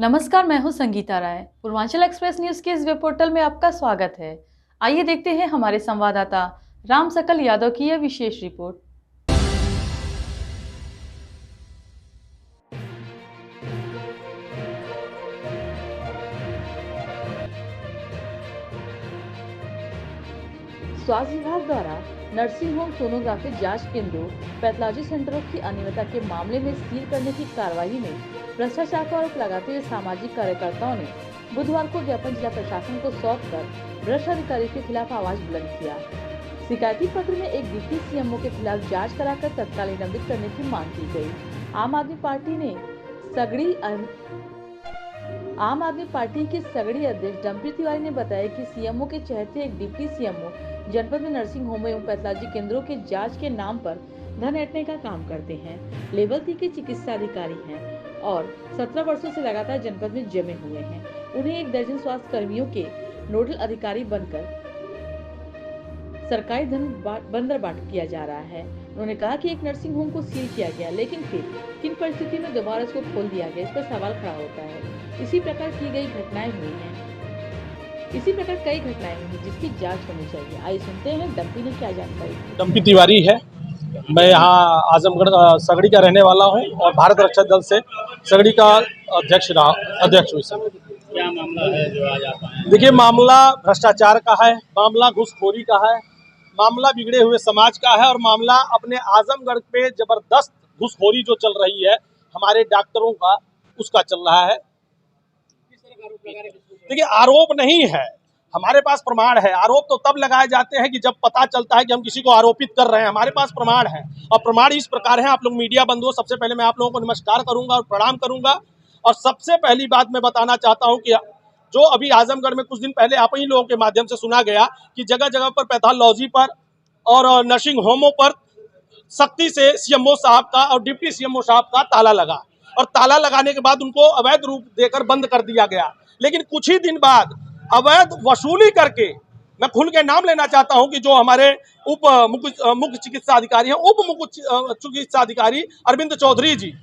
नमस्कार, मैं हूं संगीता राय। पूर्वांचल एक्सप्रेस न्यूज के इस वेब पोर्टल में आपका स्वागत है। आइए देखते हैं हमारे संवाददाता राम सकल यादव की यह विशेष रिपोर्ट। स्वास्थ्य विभाग द्वारा नर्सिंग होम, सोनोग्राफी जांच केंद्रों, पैथोलॉजी सेंटरों की अनियमितता के मामले में सील करने की कार्रवाई में भ्रष्टाचार का आरोप लगाते हुए सामाजिक कार्यकर्ताओं ने बुधवार को ज्ञापन जिला प्रशासन को सौंपकर भ्रष्ट अधिकारी के खिलाफ आवाज बुलंद किया। शिकायती पत्र में एक डिप्टी सीएमओ के खिलाफ जांच कराकर तत्काल निलंबित करने की मांग की गई। आम आदमी पार्टी के सगड़ी अध्यक्ष डम्पी तिवारी ने बताया कि सीएमओ के चहते एक डिप्टी सीएमओ जनपद में नर्सिंग होम एवं पैथोलॉजी केंद्रों के जांच के नाम पर धन ऐंठने का काम करते हैं। लेवल 3 के चिकित्सा अधिकारी हैं और 17 वर्षों से लगातार जनपद में जमे हुए हैं। उन्हें एक दर्जन स्वास्थ्य कर्मियों के नोडल अधिकारी बनकर सरकारी धन बंदरबाट किया जा रहा है। उन्होंने कहा कि एक नर्सिंग होम को सील किया गया, लेकिन फिर किन परिस्थिति में दोबारा इसको खोल दिया गया, इस पर सवाल खड़ा होता है। इसी प्रकार की गई घटनाएं हुई हैं। इसी प्रकार कई घटनाएं हुई जिसकी जांच होनी चाहिए। आइए सुनते हैं डम्पी ने क्या जानकारी दी। डम्पी तिवारी है, मैं यहाँ आजमगढ़ सगड़ी का रहने वाला हूँ और भारत रक्षा दल से सगड़ी का अध्यक्ष हूँ। क्या मामला है जो आज आप आए? देखिए, मामला भ्रष्टाचार का है, मामला घूसखोरी का है, मामला बिगड़े हुए समाज का है और मामला अपने आजमगढ़ पे जबरदस्त घूसखोरी जो चल रही है हमारे डॉक्टरों का, उसका चल रहा है। देखिए, आरोप नहीं है, हमारे पास प्रमाण है। आरोप तो तब लगाए जाते हैं कि जब पता चलता है कि हम किसी को आरोपित कर रहे हैं। हमारे पास प्रमाण है और प्रमाण इस प्रकार है। आप लोग मीडिया बंधुओं, सबसे पहले मैं आप लोगों को नमस्कार करूंगा और प्रणाम करूंगा। और सबसे पहली बात मैं बताना चाहता हूं कि जो अभी आजमगढ़ में कुछ दिन पहले आप ही लोगों के माध्यम से सुना गया कि जगह जगह पर पैथोलॉजी पर और नर्सिंग होमों पर सख्ती से सीएमओ साहब का और डिप्टी सीएमओ साहब का ताला लगा और ताला लगाने के बाद उनको अवैध रूप देकर बंद कर दिया गया। लेकिन कुछ ही दिन बाद अवैध वसूली करके, मैं खुल के नाम लेना चाहता हूं कि जो हमारे उप मुख्य चिकित्सा अधिकारी हैं, उप मुख्य चिकित्सा अधिकारी अरविंद चौधरी जी,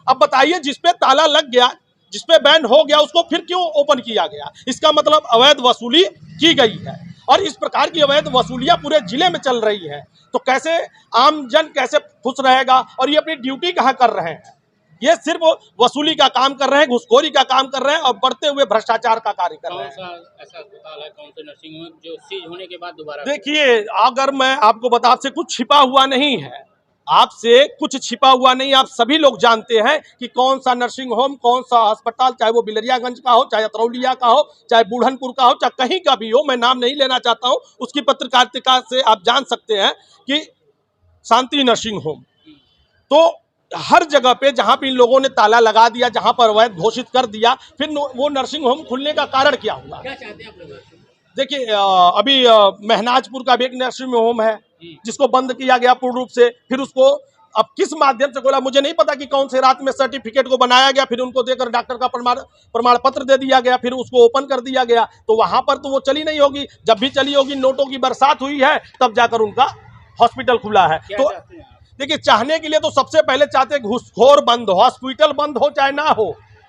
अब बताइए, जिसपे ताला लग गया, जिसपे बैन हो गया, उसको फिर क्यों ओपन किया गया? इसका मतलब अवैध वसूली की गई है और इस प्रकार की अवैध वसूलियां पूरे जिले में चल रही है। तो कैसे आम जन कैसे खुश रहेगा? और ये अपनी ड्यूटी कहाँ कर रहे हैं? ये सिर्फ वसूली का काम कर रहे हैं, घुसखोरी का काम कर रहे हैं और बढ़ते हुए भ्रष्टाचार का कार्य कर रहे हैं। कौन सा ऐसा अस्पताल है, कौन से नर्सिंग होम जो सीज होने के बाद दोबारा? देखिए, अगर मैं आपको बता, आपसे कुछ छिपा हुआ नहीं है, आपसे कुछ छिपा हुआ नहीं। आप सभी लोग जानते हैं कि कौन सा नर्सिंग होम, कौन सा अस्पताल, चाहे वो बिलरियागंज का हो, चाहे अतरौलिया का हो, चाहे बूढ़नपुर का हो, चाहे कहीं का भी हो, मैं नाम नहीं लेना चाहता हूं, उसकी पत्रकारिता से आप जान सकते हैं कि शांति नर्सिंग होम। तो हर जगह पे जहां पे इन लोगों ने ताला लगा दिया, जहां पर अवैध घोषित कर दिया, फिर वो नर्सिंग होम खुलने का कारण क्या हुआ? क्या चाहते हैं आप लोग? देखिए, अभी महनाजपुर का भी एक नर्सिंग होम है जिसको बंद किया गया पूर्ण रूप से। फिर उसको अब किस माध्यम से खोला मुझे नहीं पता कि कौन से रात में सर्टिफिकेट को बनाया गया, फिर उनको देकर डॉक्टर का प्रमाण पत्र दे दिया गया, फिर उसको ओपन कर दिया गया। तो वहां पर तो वो चली नहीं होगी। जब भी चली होगी, नोटों की बरसात हुई है, तब जाकर उनका हॉस्पिटल खुला है। तो देखिए, चाहने के लिए तो सबसे पहले चाहते घूसखोर बंद हो, हॉस्पिटल बंद हो चाहे ना हो।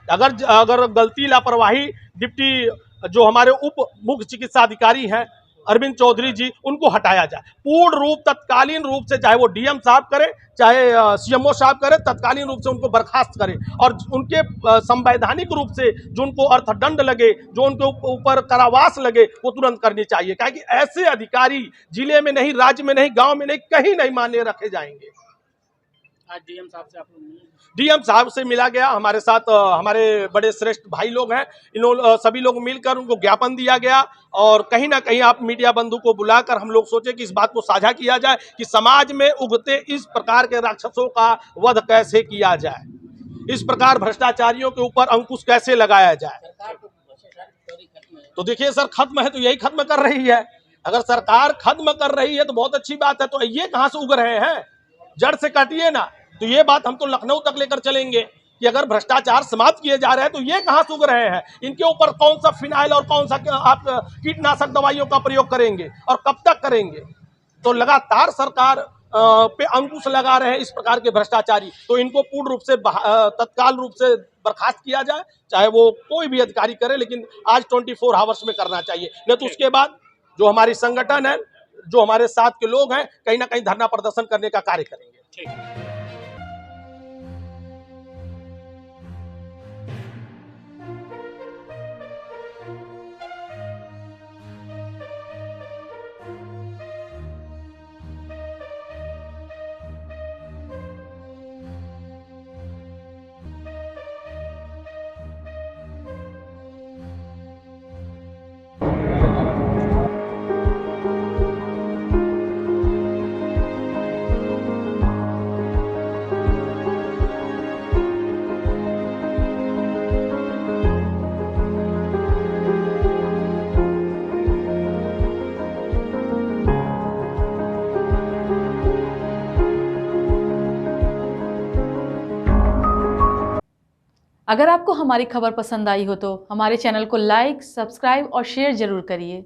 अगर गलती लापरवाही डिप्टी जो हमारे उप मुख्य चिकित्सा अधिकारी हैं अरविंद चौधरी जी, उनको हटाया जाए पूर्ण रूप, तत्कालीन रूप से, चाहे वो डीएम साहब करे, चाहे सीएमओ साहब करे, तत्कालीन रूप से उनको बर्खास्त करे और उनके संवैधानिक रूप से जो उनको अर्थदंड लगे, जो उनके ऊपर कारावास लगे, वो तुरंत करनी चाहिए। क्योंकि ऐसे अधिकारी जिले में नहीं, राज्य में नहीं, गांव में नहीं, कहीं नहीं मान्य रखे जाएंगे। आज डीएम साहब से आप लोग मिले? डीएम साहब से मिला गया, हमारे साथ हमारे बड़े श्रेष्ठ भाई लोग हैं, इन्होंने सभी लोग मिलकर उनको ज्ञापन दिया गया। और कहीं ना कहीं आप मीडिया बंधु को बुलाकर हम लोग सोचे कि इस बात को साझा किया जाए कि समाज में उगते इस प्रकार के राक्षसों का वध कैसे किया जाए, इस प्रकार भ्रष्टाचारियों के ऊपर अंकुश कैसे लगाया जाए। तो देखिए सर, खत्म है तो यही खत्म कर रही है। अगर सरकार खत्म कर रही है तो बहुत अच्छी बात है। तो ये कहाँ से उग रहे हैं? जड़ से काटिए ना। तो ये बात हम तो लखनऊ तक लेकर चलेंगे कि अगर भ्रष्टाचार समाप्त किए जा रहे हैं तो ये कहाँ से उग रहे हैं? इनके ऊपर कौन सा फिनाइल और कौन सा आप कीटनाशक दवाइयों का प्रयोग करेंगे और कब तक करेंगे? तो लगातार सरकार पे अंकुश लगा रहे हैं इस प्रकार के भ्रष्टाचारी, तो इनको पूर्ण रूप से तत्काल रूप से बर्खास्त किया जाए, चाहे वो कोई भी अधिकारी करे, लेकिन आज 24 आवर्स में करना चाहिए। नहीं तो उसके बाद जो हमारी संगठन है, जो हमारे साथ के लोग हैं, कहीं ना कहीं धरना प्रदर्शन करने का कार्य करेंगे। ठीक। अगर आपको हमारी खबर पसंद आई हो तो हमारे चैनल को लाइक, सब्सक्राइब और शेयर जरूर करिए।